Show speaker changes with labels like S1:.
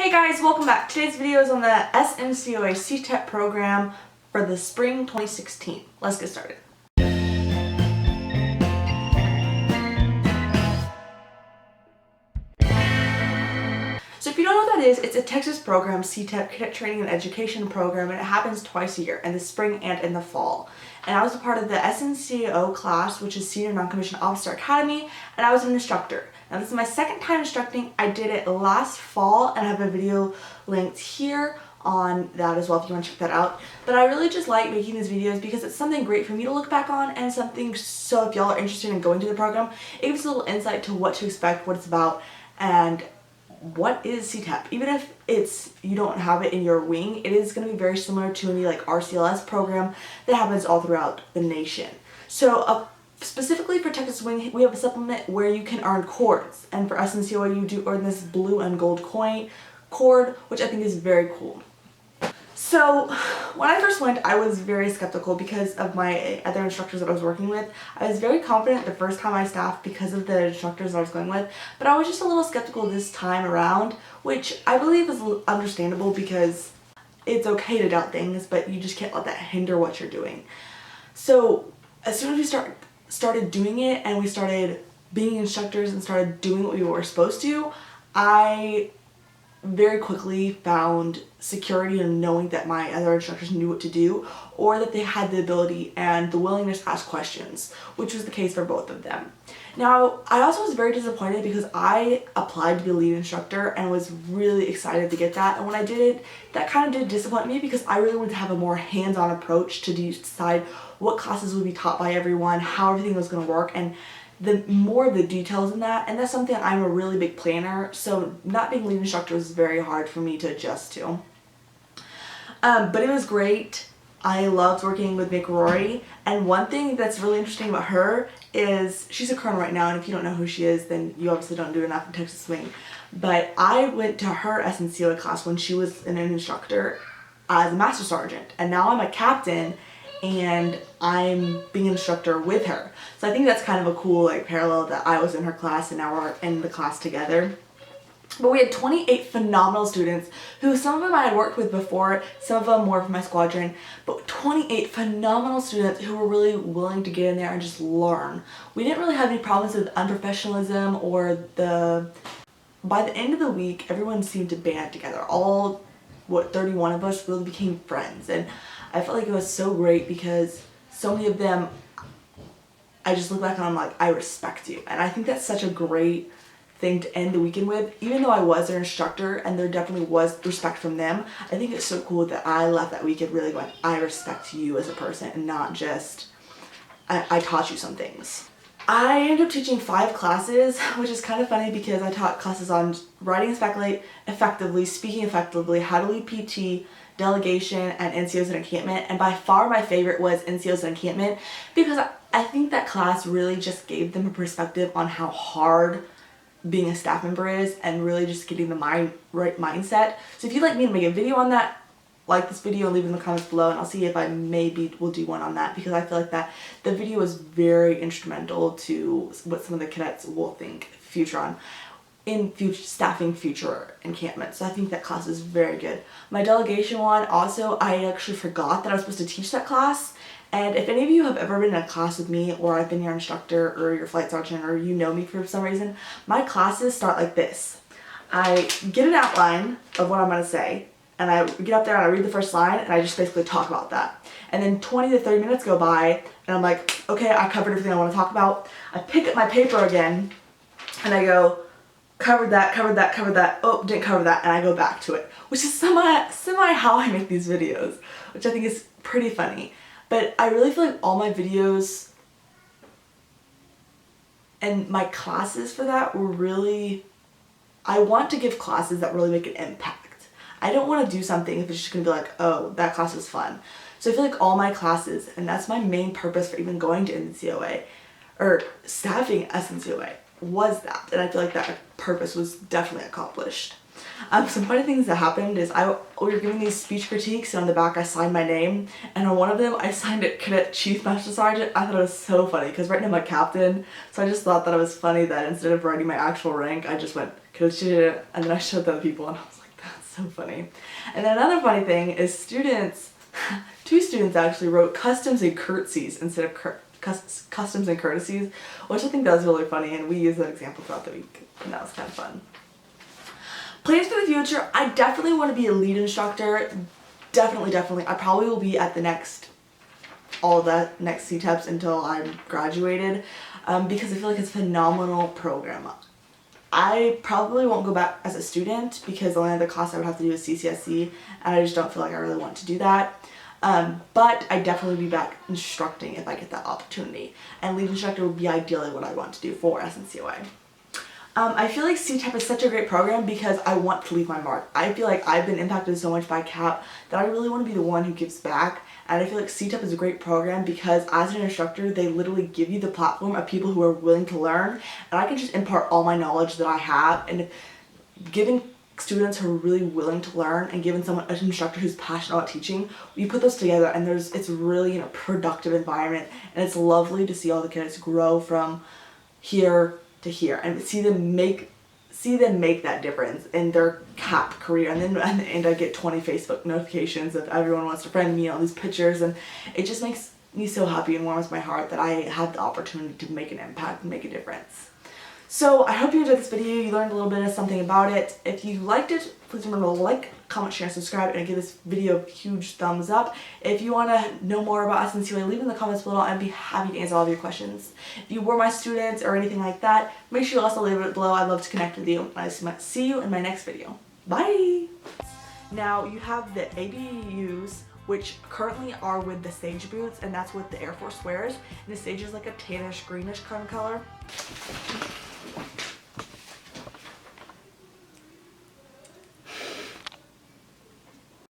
S1: Hey guys, welcome back. Today's video is on the SNCOA CTEP program for the spring 2016. Let's get started. So if you don't know what that is, it's a Texas program, CTEP, Cadet Training and Education Program, and it happens twice a year, in the spring and in the fall. And I was a part of the SNCOA class, which is Senior Non-Commissioned Officer Academy, and I was an instructor. Now this is my second time instructing. I did it last fall, and I have a video linked here on that as well if you want to check that out. But I really just like making these videos because it's something great for me to look back on, and something so if y'all are interested in going to the program, it gives a little insight to what to expect, what it's about, and what is CTEP. Even if you don't have it in your wing, it is going to be very similar to any like RCLS program that happens all throughout the nation. So specifically for Texas Wing, we have a supplement where you can earn cords, and for SNCOA you do earn this blue and gold cord, which I think is very cool. So when I first went, I was very skeptical because of my other instructors that I was working with. I was very confident the first time I staffed because of the instructors I was going with, but I was just a little skeptical this time around, which I believe is understandable because it's okay to doubt things, but you just can't let that hinder what you're doing. So as soon as we started doing it and we started being instructors and started doing what we were supposed to, I very quickly found security in knowing that my other instructors knew what to do, or that they had the ability and the willingness to ask questions, which was the case for both of them. Now, I also was very disappointed because I applied to be a lead instructor and was really excited to get that, and when I did it, that kind of did disappoint me because I really wanted to have a more hands-on approach to decide what classes would be taught by everyone, how everything was going to work, and the more of the details in that, and that's something I'm a really big planner, so not being lead instructor was very hard for me to adjust to. But it was great. I loved working with Rory, and one thing that's really interesting about her is she's a colonel right now, and if you don't know who she is, then you obviously don't do enough in Texas Wing. But I went to her SNCOA class when she was an instructor as a master sergeant, and now I'm a captain and I'm being an instructor with her. So I think that's kind of a cool like parallel that I was in her class and now we're in the class together. But we had 28 phenomenal students who some of them I had worked with before, some of them more from my squadron, but 28 phenomenal students who were really willing to get in there and just learn. We didn't really have any problems with unprofessionalism or by the end of the week, everyone seemed to band together. All, 31 of us really became friends, and I felt like it was so great because so many of them, I just look back and I'm like, I respect you. And I think that's such a great thing to end the weekend with. Even though I was their instructor and there definitely was respect from them, I think it's so cool that I left that weekend really going, I respect you as a person and not just, I taught you some things. I ended up teaching 5 classes, which is kind of funny because I taught classes on writing effectively, speaking effectively, how to lead PT, delegation, and NCOs and encampment, and by far my favorite was NCOs and encampment because I think that class really just gave them a perspective on how hard being a staff member is and really just getting the right mindset. So if you'd like me to make a video on that, like this video and leave in the comments below, and I'll see if I maybe will do one on that because I feel like that the video was very instrumental to what some of the cadets will think staffing future encampments. So I think that class is very good. My delegation one, also I actually forgot that I was supposed to teach that class, and if any of you have ever been in a class with me, or I've been your instructor or your flight sergeant, or you know me for some reason, my classes start like this. I get an outline of what I'm going to say, and I get up there and I read the first line and I just basically talk about that. And then 20 to 30 minutes go by and I'm like, okay, I covered everything I want to talk about. I pick up my paper again and I go, covered that, oh, didn't cover that, and I go back to it. Which is semi how I make these videos, which I think is pretty funny. But I really feel like all my videos and my classes for that were really, I want to give classes that really make an impact. I don't want to do something if it's just going to be like, oh, that class was fun. So I feel like all my classes, and that's my main purpose for even going to NCOA, or staffing SNCOA, was that. And I feel like that purpose was definitely accomplished. Some funny things that happened is we were giving these speech critiques, and on the back I signed my name, and on one of them I signed it Cadet Chief Master Sergeant. I thought it was so funny because right now I'm a captain, so I just thought that it was funny that instead of writing my actual rank, I just went Cadet Chief, and then I showed the other people and I was like, That's so funny. And then another funny thing is students, 2 students actually wrote customs and curtsies instead of customs and courtesies, which I think that was really funny, and we used that example throughout the week, and that was kind of fun. Plans for the future, I definitely want to be a lead instructor. Definitely. I probably will be at the next CTEPs until I'm graduated, because I feel like it's a phenomenal program. I probably won't go back as a student because the only other class I would have to do is CCSE, and I just don't feel like I really want to do that. But I definitely will be back instructing if I get that opportunity, and lead instructor would be ideally what I want to do for SNCOA. I feel like CTEP is such a great program because I want to leave my mark. I feel like I've been impacted so much by CAP that I really want to be the one who gives back, and I feel like CTEP is a great program because as an instructor, they literally give you the platform of people who are willing to learn, and I can just impart all my knowledge that I have, and giving students who are really willing to learn and giving an instructor who's passionate about teaching, you put those together and it's really in a productive environment, and it's lovely to see all the kids grow from here to here and see them make that difference in their CAP career. And then at the end I get 20 Facebook notifications of everyone wants to friend me, all these pictures, and it just makes me so happy and warms my heart that I had the opportunity to make an impact and make a difference. So I hope you enjoyed this video, you learned a little bit of something about it. If you liked it, please remember to like, comment, share, and subscribe, and give this video a huge thumbs up. If you want to know more about SNCOA, leave it in the comments below. I'd be happy to answer all of your questions. If you were my students or anything like that, make sure you also leave it below. I'd love to connect with you. I see you in my next video. Bye! Now you have the ABUs, which currently are with the stage boots, and that's what the Air Force wears. And the stage is like a tannish greenish kind of color.